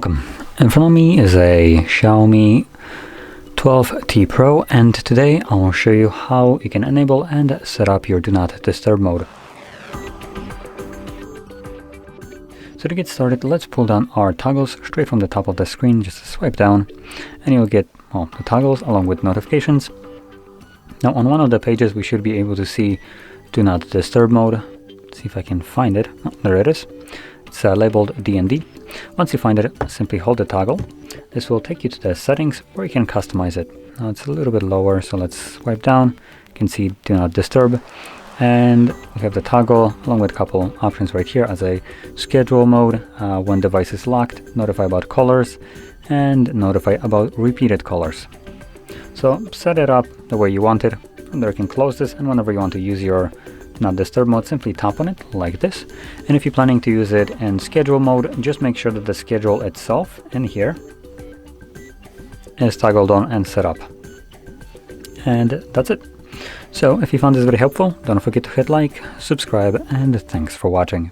Welcome. In front of me is a Xiaomi 12T Pro, and today I will show you how you can enable and set up your Do Not Disturb mode. So to get started, let's pull down our toggles straight from the top of the screen. Just swipe down and you'll get the toggles along with notifications. Now on one of the pages we should be able to see Do Not Disturb mode. Let's see if I can find it. Oh, there it is. It's labeled DND. Once you find it, simply hold the toggle. This will take you to the settings where you can customize it. Now it's a little bit lower, so let's swipe down. You can see Do Not Disturb. And we have the toggle along with a couple options right here as a schedule mode, when device is locked, notify about callers, and notify about repeated callers. So set it up the way you want it. From there you can close this, and whenever you want to use your Not Disturb mode, simply tap on it like this. And if you're planning to use it in schedule mode, just make sure that the schedule itself in here is toggled on and set up. And that's it. So if you found this very helpful, don't forget to hit like, subscribe, and thanks for watching.